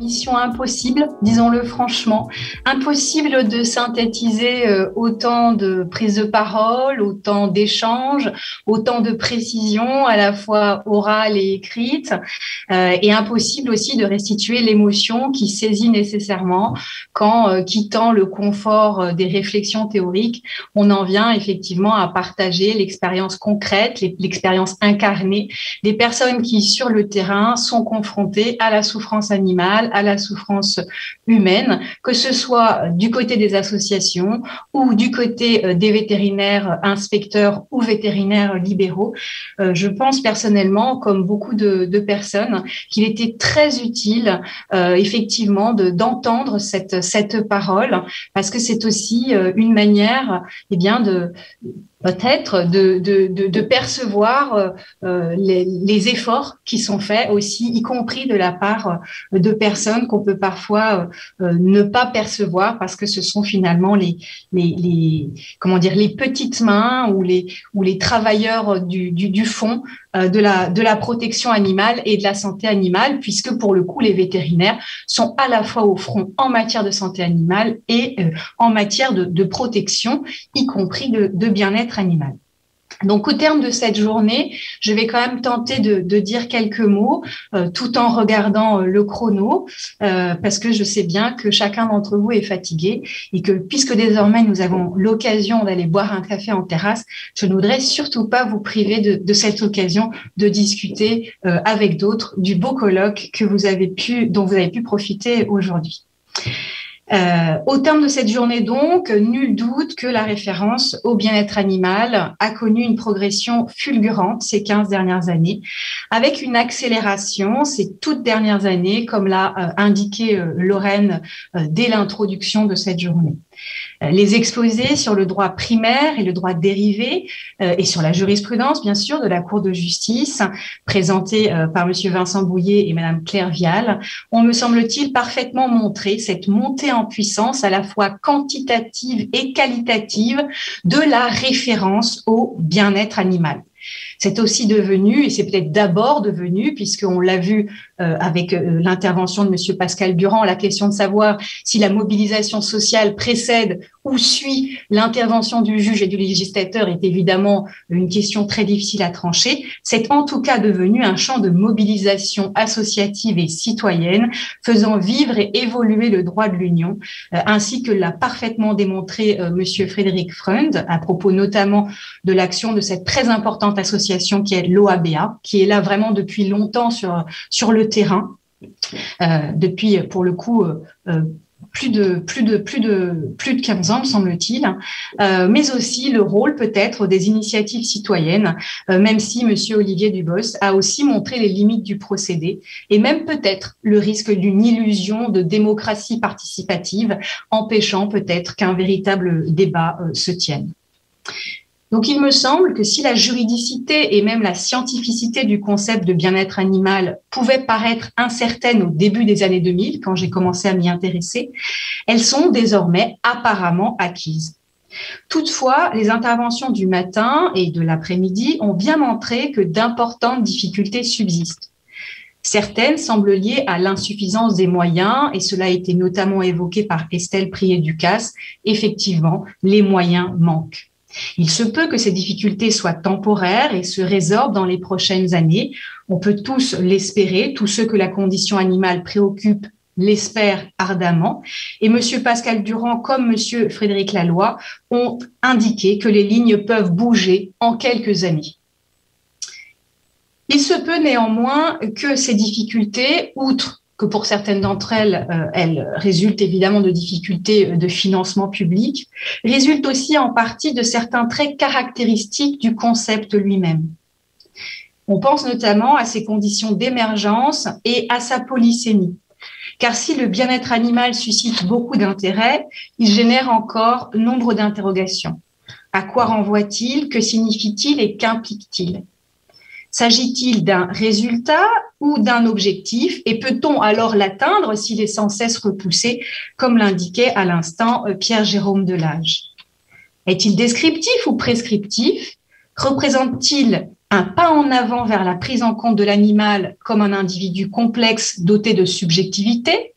Mission impossible, disons-le franchement, impossible de synthétiser autant de prises de parole, autant d'échanges, autant de précisions à la fois orales et écrites, et impossible aussi de restituer l'émotion qui saisit nécessairement quand, quittant le confort des réflexions théoriques, on en vient effectivement à partager l'expérience concrète, l'expérience incarnée des personnes qui, sur le terrain, sont confrontées à la souffrance animale, à la souffrance humaine, que ce soit du côté des associations ou du côté des vétérinaires inspecteurs ou vétérinaires libéraux. Je pense personnellement, comme beaucoup de personnes, qu'il était très utile effectivement d'entendre cette parole, parce que c'est aussi une manière de peut-être de percevoir les efforts qui sont faits aussi, y compris de la part de personnes qu'on peut parfois ne pas percevoir parce que ce sont finalement les petites mains ou les travailleurs du fond de la protection animale et de la santé animale, puisque pour le coup, les vétérinaires sont à la fois au front en matière de santé animale et en matière de protection, y compris de bien-être animal. Donc, au terme de cette journée, je vais quand même tenter de dire quelques mots tout en regardant le chrono, parce que je sais bien que chacun d'entre vous est fatigué et que puisque désormais nous avons l'occasion d'aller boire un café en terrasse, je ne voudrais surtout pas vous priver de cette occasion de discuter avec d'autres du beau colloque dont vous avez pu profiter aujourd'hui. Au terme de cette journée donc, nul doute que la référence au bien-être animal a connu une progression fulgurante ces 15 dernières années, avec une accélération ces toutes dernières années, comme l'a indiqué Lorraine dès l'introduction de cette journée. Les exposés sur le droit primaire et le droit dérivé et sur la jurisprudence, bien sûr, de la Cour de justice, présentés par Monsieur Vincent Bouillet et Madame Claire Vial, ont, me semble-t-il, parfaitement montré cette montée en puissance à la fois quantitative et qualitative de la référence au bien-être animal. C'est aussi devenu, et c'est peut-être d'abord devenu, puisqu'on l'a vu avec l'intervention de Monsieur Pascal Durand, la question de savoir si la mobilisation sociale précède ou suit l'intervention du juge et du législateur est évidemment une question très difficile à trancher. C'est en tout cas devenu un champ de mobilisation associative et citoyenne, faisant vivre et évoluer le droit de l'Union, ainsi que l'a parfaitement démontré Monsieur Frédéric Freund, à propos notamment de l'action de cette très importante association qui est l'OABA, qui est là vraiment depuis longtemps sur le terrain, depuis pour le coup plus de 15 ans, me semble-t-il, mais aussi le rôle peut-être des initiatives citoyennes, même si Monsieur Olivier Dubos a aussi montré les limites du procédé et même peut-être le risque d'une illusion de démocratie participative, empêchant peut-être qu'un véritable débat se tienne. Donc, il me semble que si la juridicité et même la scientificité du concept de bien-être animal pouvaient paraître incertaines au début des années 2000, quand j'ai commencé à m'y intéresser, elles sont désormais apparemment acquises. Toutefois, les interventions du matin et de l'après-midi ont bien montré que d'importantes difficultés subsistent. Certaines semblent liées à l'insuffisance des moyens, et cela a été notamment évoqué par Estelle Prié-Ducasse. Effectivement, les moyens manquent. Il se peut que ces difficultés soient temporaires et se résorbent dans les prochaines années. On peut tous l'espérer, tous ceux que la condition animale préoccupe l'espèrent ardemment. Et Monsieur Pascal Durand comme Monsieur Frédéric Laloy ont indiqué que les lignes peuvent bouger en quelques années. Il se peut néanmoins que ces difficultés, outre que pour certaines d'entre elles, elles résultent évidemment de difficultés de financement public, résultent aussi en partie de certains traits caractéristiques du concept lui-même. On pense notamment à ses conditions d'émergence et à sa polysémie. Car si le bien-être animal suscite beaucoup d'intérêt, il génère encore nombre d'interrogations. À quoi renvoie-t-il? Que signifie-t-il et qu'implique-t-il? S'agit-il d'un résultat ou d'un objectif? Et peut-on alors l'atteindre s'il est sans cesse repoussé, comme l'indiquait à l'instant Pierre-Jérôme Delage? Est-il descriptif ou prescriptif? Représente-t-il un pas en avant vers la prise en compte de l'animal comme un individu complexe doté de subjectivité,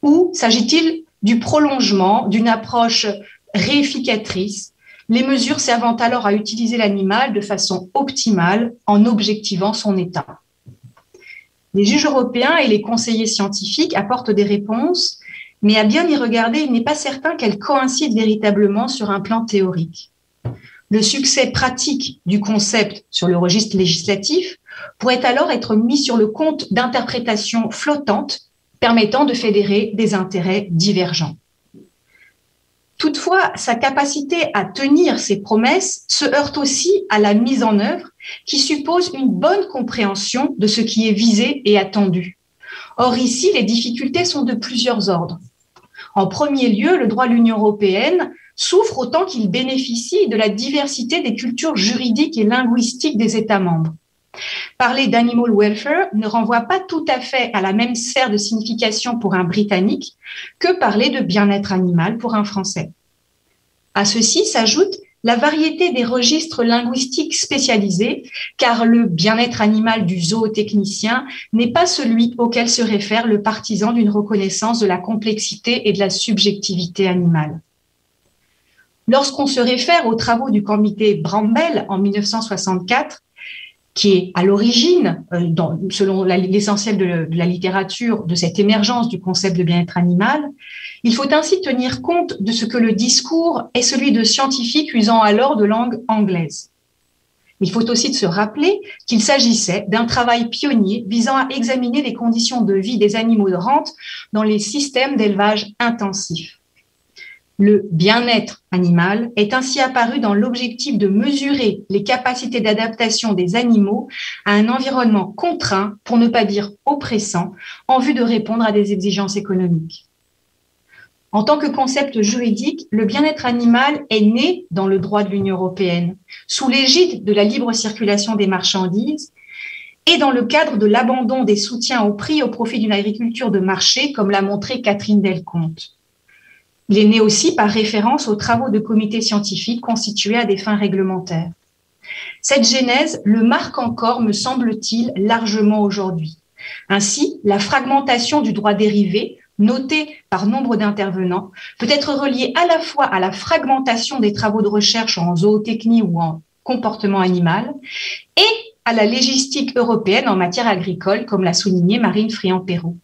ou s'agit-il du prolongement d'une approche réificatrice, les mesures servant alors à utiliser l'animal de façon optimale en objectivant son état? Les juges européens et les conseillers scientifiques apportent des réponses, mais à bien y regarder, il n'est pas certain qu'elles coïncident véritablement sur un plan théorique. Le succès pratique du concept sur le registre législatif pourrait alors être mis sur le compte d'interprétations flottantes permettant de fédérer des intérêts divergents. Toutefois, sa capacité à tenir ses promesses se heurte aussi à la mise en œuvre qui suppose une bonne compréhension de ce qui est visé et attendu. Or, ici, les difficultés sont de plusieurs ordres. En premier lieu, le droit de l'Union européenne souffre autant qu'il bénéficie de la diversité des cultures juridiques et linguistiques des États membres. Parler d'animal welfare ne renvoie pas tout à fait à la même sphère de signification pour un Britannique que parler de bien-être animal pour un Français. À ceci s'ajoute la variété des registres linguistiques spécialisés, car le bien-être animal du zootechnicien n'est pas celui auquel se réfère le partisan d'une reconnaissance de la complexité et de la subjectivité animale. Lorsqu'on se réfère aux travaux du comité Bramble en 1964, qui est à l'origine, selon l'essentiel de la littérature, de cette émergence du concept de bien-être animal, il faut ainsi tenir compte de ce que le discours est celui de scientifiques usant alors de langue anglaise. Il faut aussi se rappeler qu'il s'agissait d'un travail pionnier visant à examiner les conditions de vie des animaux de rente dans les systèmes d'élevage intensif. Le bien-être animal est ainsi apparu dans l'objectif de mesurer les capacités d'adaptation des animaux à un environnement contraint, pour ne pas dire oppressant, en vue de répondre à des exigences économiques. En tant que concept juridique, le bien-être animal est né dans le droit de l'Union européenne, sous l'égide de la libre circulation des marchandises et dans le cadre de l'abandon des soutiens au prix au profit d'une agriculture de marché, comme l'a montré Catherine Delconte. Il est né aussi par référence aux travaux de comités scientifiques constitués à des fins réglementaires. Cette genèse le marque encore, me semble-t-il, largement aujourd'hui. Ainsi, la fragmentation du droit dérivé, notée par nombre d'intervenants, peut être reliée à la fois à la fragmentation des travaux de recherche en zootechnie ou en comportement animal et à la légistique européenne en matière agricole, comme l'a souligné Marine Friand-Perrault.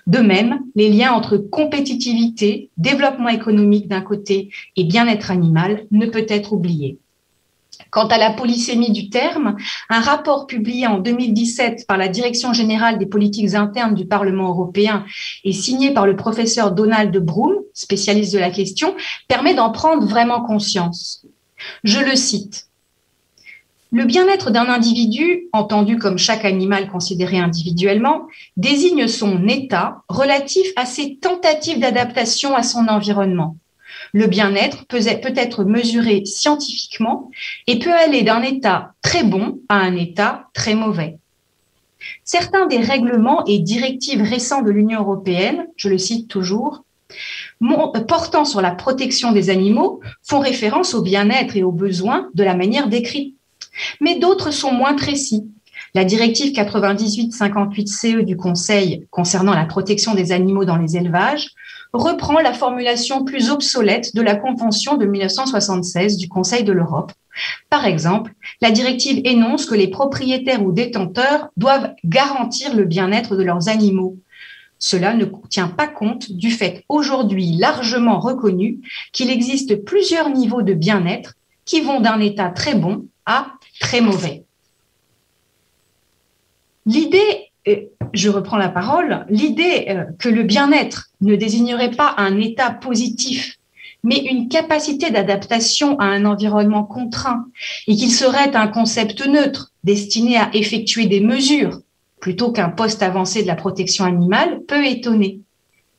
De même, les liens entre compétitivité, développement économique d'un côté et bien-être animal ne peut être oublié. Quant à la polysémie du terme, un rapport publié en 2017 par la Direction générale des politiques internes du Parlement européen et signé par le professeur Donald Broom, spécialiste de la question, permet d'en prendre vraiment conscience. Je le cite. Le bien-être d'un individu, entendu comme chaque animal considéré individuellement, désigne son état relatif à ses tentatives d'adaptation à son environnement. Le bien-être peut être mesuré scientifiquement et peut aller d'un état très bon à un état très mauvais. Certains des règlements et directives récents de l'Union européenne, je le cite toujours, portant sur la protection des animaux, font référence au bien-être et aux besoins de la manière décrite. Mais d'autres sont moins précis. La directive 98/58/CE du Conseil concernant la protection des animaux dans les élevages reprend la formulation plus obsolète de la Convention de 1976 du Conseil de l'Europe. Par exemple, la directive énonce que les propriétaires ou détenteurs doivent garantir le bien-être de leurs animaux. Cela ne tient pas compte du fait aujourd'hui largement reconnu qu'il existe plusieurs niveaux de bien-être qui vont d'un état très bon à très mauvais. L'idée, je reprends la parole, l'idée que le bien-être ne désignerait pas un état positif, mais une capacité d'adaptation à un environnement contraint et qu'il serait un concept neutre destiné à effectuer des mesures plutôt qu'un poste avancé de la protection animale peut étonner.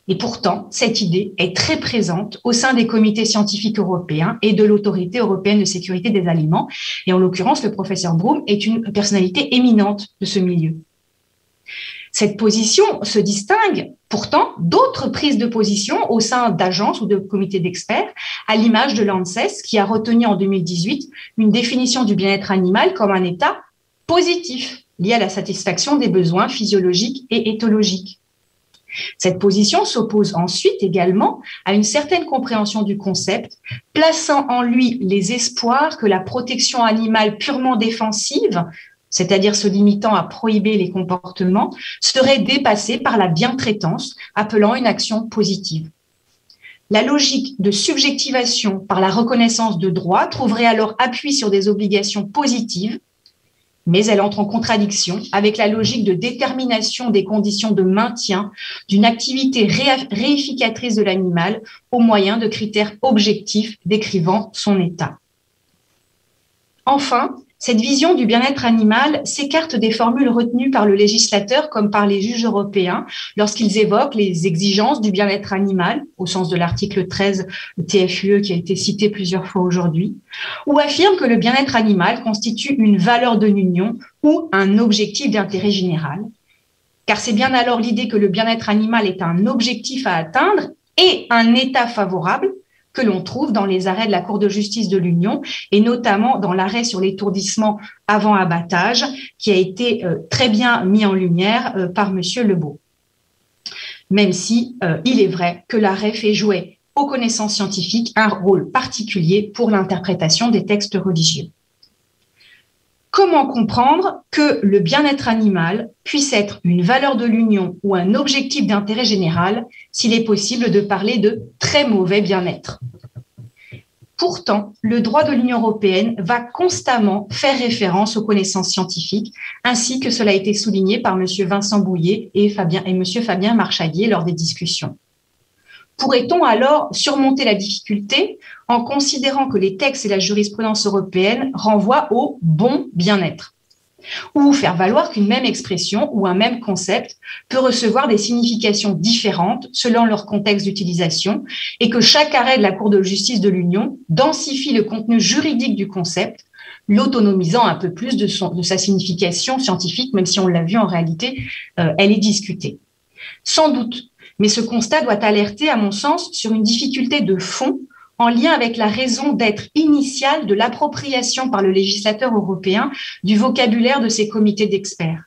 Et pourtant, cette idée est très présente au sein des comités scientifiques européens et de l'Autorité européenne de sécurité des aliments. Et en l'occurrence, le professeur Broom est une personnalité éminente de ce milieu. Cette position se distingue pourtant d'autres prises de position au sein d'agences ou de comités d'experts, à l'image de l'ANSES, qui a retenu en 2018 une définition du bien-être animal comme un état positif lié à la satisfaction des besoins physiologiques et éthologiques. Cette position s'oppose ensuite également à une certaine compréhension du concept, plaçant en lui les espoirs que la protection animale purement défensive, c'est-à-dire se limitant à prohiber les comportements, serait dépassée par la bientraitance, appelant une action positive. La logique de subjectivation par la reconnaissance de droits trouverait alors appui sur des obligations positives, mais elle entre en contradiction avec la logique de détermination des conditions de maintien d'une activité réificatrice de l'animal au moyen de critères objectifs décrivant son état. Enfin, cette vision du bien-être animal s'écarte des formules retenues par le législateur comme par les juges européens lorsqu'ils évoquent les exigences du bien-être animal, au sens de l'article 13 TFUE qui a été cité plusieurs fois aujourd'hui, ou affirment que le bien-être animal constitue une valeur de l'Union ou un objectif d'intérêt général. Car c'est bien alors l'idée que le bien-être animal est un objectif à atteindre et un état favorable que l'on trouve dans les arrêts de la Cour de justice de l'Union et notamment dans l'arrêt sur l'étourdissement avant abattage qui a été très bien mis en lumière par Monsieur Lebeau. Même si il est vrai que l'arrêt fait jouer aux connaissances scientifiques un rôle particulier pour l'interprétation des textes religieux. Comment comprendre que le bien-être animal puisse être une valeur de l'Union ou un objectif d'intérêt général s'il est possible de parler de très mauvais bien-être? Pourtant, le droit de l'Union européenne va constamment faire référence aux connaissances scientifiques, ainsi que cela a été souligné par M. Vincent Bouillet et M. Fabien Marchalier lors des discussions. Pourrait-on alors surmonter la difficulté en considérant que les textes et la jurisprudence européenne renvoient au bon bien-être? Ou faire valoir qu'une même expression ou un même concept peut recevoir des significations différentes selon leur contexte d'utilisation et que chaque arrêt de la Cour de justice de l'Union densifie le contenu juridique du concept, l'autonomisant un peu plus de sa signification scientifique, même si on l'a vu en réalité, elle est discutée. Sans doute. Mais ce constat doit alerter, à mon sens, sur une difficulté de fond en lien avec la raison d'être initiale de l'appropriation par le législateur européen du vocabulaire de ces comités d'experts.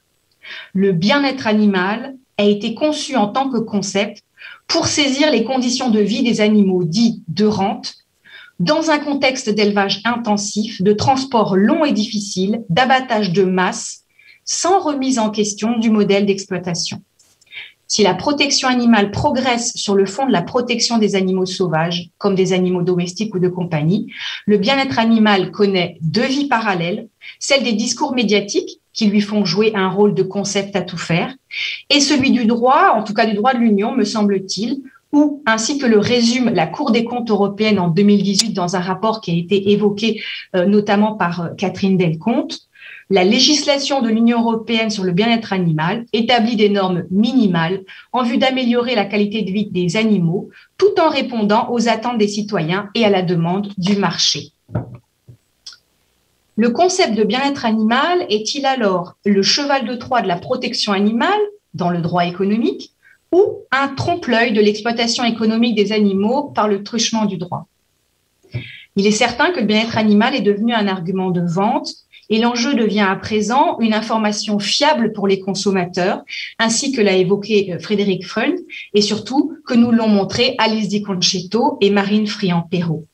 Le bien-être animal a été conçu en tant que concept pour saisir les conditions de vie des animaux dits de rente dans un contexte d'élevage intensif, de transport long et difficile, d'abattage de masse, sans remise en question du modèle d'exploitation. Si la protection animale progresse sur le fond de la protection des animaux sauvages, comme des animaux domestiques ou de compagnie, le bien-être animal connaît deux vies parallèles, celle des discours médiatiques qui lui font jouer un rôle de concept à tout faire, et celui du droit, en tout cas du droit de l'Union, me semble-t-il, où, ainsi que le résume la Cour des comptes européenne en 2018 dans un rapport qui a été évoqué notamment par Catherine Delconte, la législation de l'Union européenne sur le bien-être animal établit des normes minimales en vue d'améliorer la qualité de vie des animaux, tout en répondant aux attentes des citoyens et à la demande du marché. Le concept de bien-être animal est-il alors le cheval de Troie de la protection animale dans le droit économique ou un trompe-l'œil de l'exploitation économique des animaux par le truchement du droit? Il est certain que le bien-être animal est devenu un argument de vente et l'enjeu devient à présent une information fiable pour les consommateurs, ainsi que l'a évoqué Frédéric Freund, et surtout que nous l'ont montré Alice Di Concetto et Marine Friand-Perrault.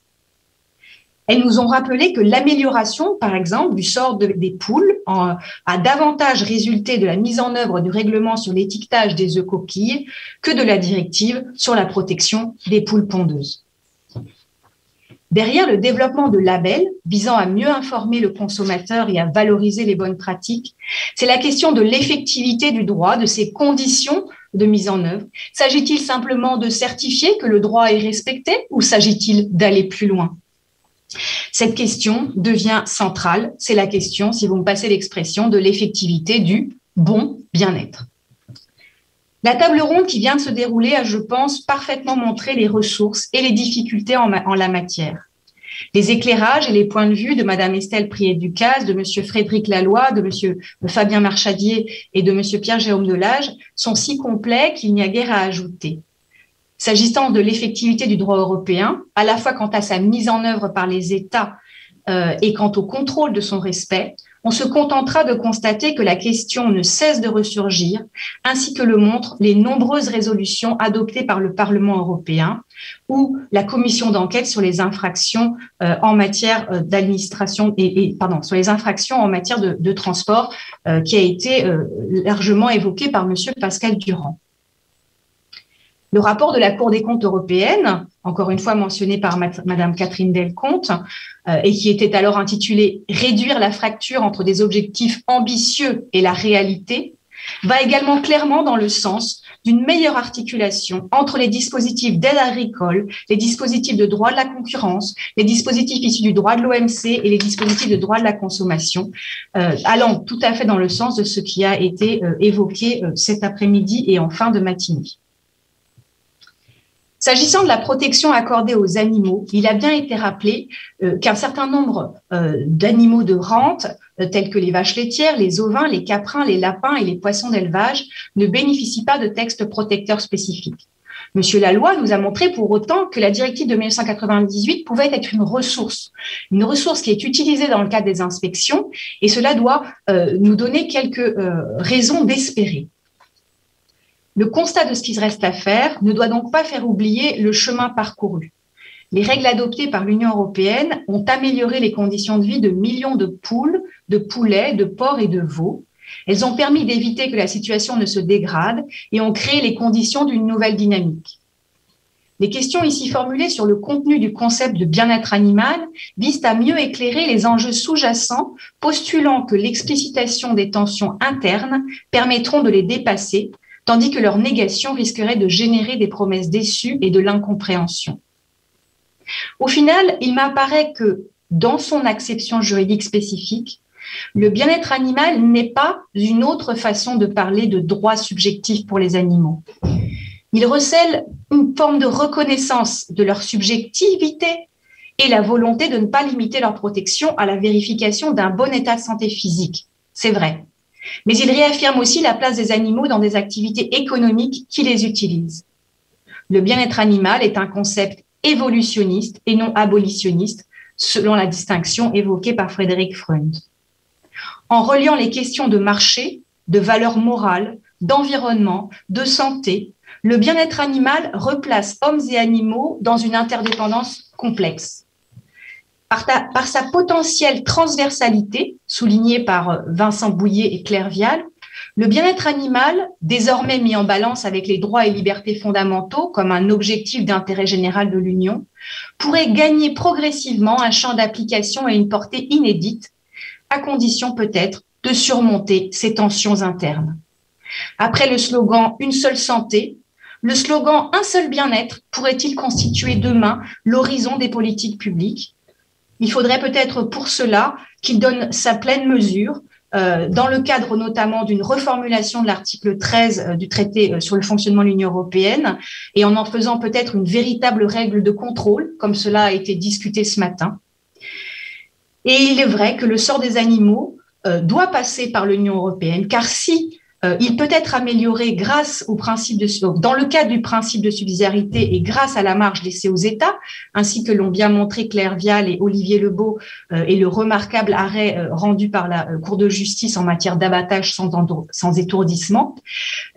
Elles nous ont rappelé que l'amélioration, par exemple, du sort des poules a davantage résulté de la mise en œuvre du règlement sur l'étiquetage des œufs coquilles que de la directive sur la protection des poules pondeuses. Derrière le développement de labels visant à mieux informer le consommateur et à valoriser les bonnes pratiques, c'est la question de l'effectivité du droit, de ses conditions de mise en œuvre. S'agit-il simplement de certifier que le droit est respecté ou s'agit-il d'aller plus loin? Cette question devient centrale. C'est la question, si vous me passez l'expression, de l'effectivité du bon bien-être. La table ronde qui vient de se dérouler a, je pense, parfaitement montré les ressources et les difficultés en la matière. Les éclairages et les points de vue de Madame Estelle Priet-Ducasse, de Monsieur Frédéric Laloy, de Monsieur Fabien Marchadier et de Monsieur Pierre-Jérôme Delage sont si complets qu'il n'y a guère à ajouter. S'agissant de l'effectivité du droit européen, à la fois quant à sa mise en œuvre par les États et quant au contrôle de son respect, on se contentera de constater que la question ne cesse de ressurgir, ainsi que le montrent les nombreuses résolutions adoptées par le Parlement européen ou la commission d'enquête sur les infractions en matière d'administration sur les infractions en matière de transport qui a été largement évoquée par Monsieur Pascal Durand. Le rapport de la Cour des comptes européenne, encore une fois mentionné par Madame Catherine Delconte, et qui était alors intitulé « Réduire la fracture entre des objectifs ambitieux et la réalité », va également clairement dans le sens d'une meilleure articulation entre les dispositifs d'aide agricole, les dispositifs de droit de la concurrence, les dispositifs issus du droit de l'OMC et les dispositifs de droit de la consommation, allant tout à fait dans le sens de ce qui a été évoqué cet après-midi et en fin de matinée. S'agissant de la protection accordée aux animaux, il a bien été rappelé qu'un certain nombre d'animaux de rente, tels que les vaches laitières, les ovins, les caprins, les lapins et les poissons d'élevage, ne bénéficient pas de textes protecteurs spécifiques. Monsieur Laloy nous a montré pour autant que la directive de 1998 pouvait être une ressource qui est utilisée dans le cadre des inspections, et cela doit nous donner quelques raisons d'espérer. Le constat de ce qu'il reste à faire ne doit donc pas faire oublier le chemin parcouru. Les règles adoptées par l'Union européenne ont amélioré les conditions de vie de millions de poules, de poulets, de porcs et de veaux. Elles ont permis d'éviter que la situation ne se dégrade et ont créé les conditions d'une nouvelle dynamique. Les questions ici formulées sur le contenu du concept de bien-être animal visent à mieux éclairer les enjeux sous-jacents, postulant que l'explicitation des tensions internes permettront de les dépasser, tandis que leur négation risquerait de générer des promesses déçues et de l'incompréhension. Au final, il m'apparaît que, dans son acception juridique spécifique, le bien-être animal n'est pas une autre façon de parler de droits subjectifs pour les animaux. Il recèle une forme de reconnaissance de leur subjectivité et la volonté de ne pas limiter leur protection à la vérification d'un bon état de santé physique. C'est vrai. Mais il réaffirme aussi la place des animaux dans des activités économiques qui les utilisent. Le bien-être animal est un concept évolutionniste et non abolitionniste, selon la distinction évoquée par Frédéric Freund. En reliant les questions de marché, de valeur morale, d'environnement, de santé, le bien-être animal replace hommes et animaux dans une interdépendance complexe. Par sa potentielle transversalité, soulignée par Vincent Bouillet et Claire Vial, le bien-être animal, désormais mis en balance avec les droits et libertés fondamentaux comme un objectif d'intérêt général de l'Union, pourrait gagner progressivement un champ d'application et une portée inédite, à condition peut-être de surmonter ces tensions internes. Après le slogan « Une seule santé », le slogan « Un seul bien-être » pourrait-il constituer demain l'horizon des politiques publiques ? Il faudrait peut-être pour cela qu'il donne sa pleine mesure dans le cadre notamment d'une reformulation de l'article 13 du traité sur le fonctionnement de l'Union européenne et en faisant peut-être une véritable règle de contrôle, comme cela a été discuté ce matin. Et il est vrai que le sort des animaux doit passer par l'Union européenne, car si il peut être amélioré grâce au principe dans le cadre du principe de subsidiarité et grâce à la marge laissée aux États, ainsi que l'ont bien montré Claire Vial et Olivier Lebeau et le remarquable arrêt rendu par la Cour de justice en matière d'abattage sans étourdissement.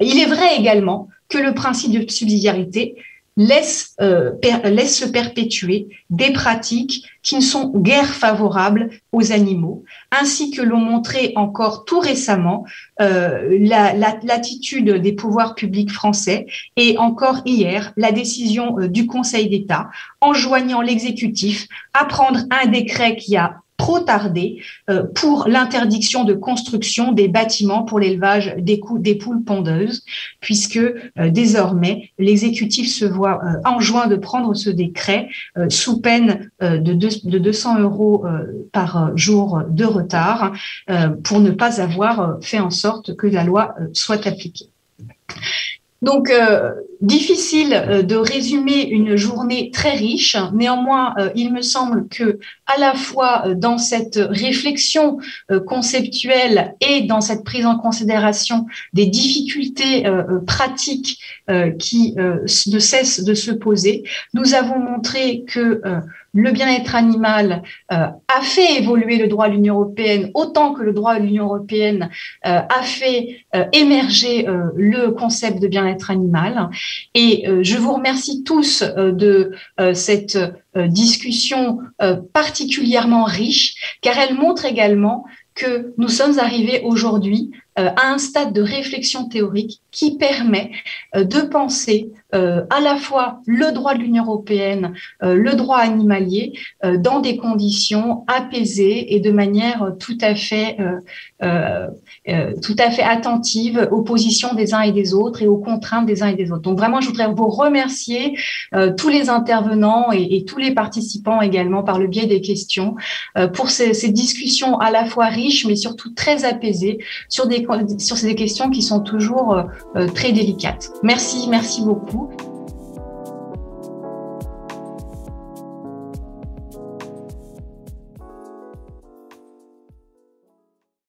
Il est vrai également que le principe de subsidiarité laisse se perpétuer des pratiques qui ne sont guère favorables aux animaux, ainsi que l'ont montré encore tout récemment l'attitude des pouvoirs publics français et encore hier la décision du Conseil d'État enjoignant l'exécutif à prendre un décret qui a trop tardé pour l'interdiction de construction des bâtiments pour l'élevage des poules pondeuses, puisque désormais l'exécutif se voit enjoint de prendre ce décret sous peine de 200 € par jour de retard pour ne pas avoir fait en sorte que la loi soit appliquée. Donc, Difficile de résumer une journée très riche. Néanmoins, il me semble que, à la fois dans cette réflexion conceptuelle et dans cette prise en considération des difficultés pratiques qui ne cessent de se poser, nous avons montré que le bien-être animal a fait évoluer le droit de l'Union européenne autant que le droit de l'Union européenne a fait émerger le concept de bien-être animal. Et je vous remercie tous de cette discussion particulièrement riche, car elle montre également que nous sommes arrivés aujourd'hui à un stade de réflexion théorique qui permet de penser à la fois le droit de l'Union européenne, le droit animalier, dans des conditions apaisées et de manière tout à fait attentive aux positions des uns et des autres et aux contraintes des uns et des autres. Donc vraiment, je voudrais vous remercier tous les intervenants et tous les participants également par le biais des questions pour ces discussions à la fois riches mais surtout très apaisées sur ces questions qui sont toujours très délicates. Merci beaucoup.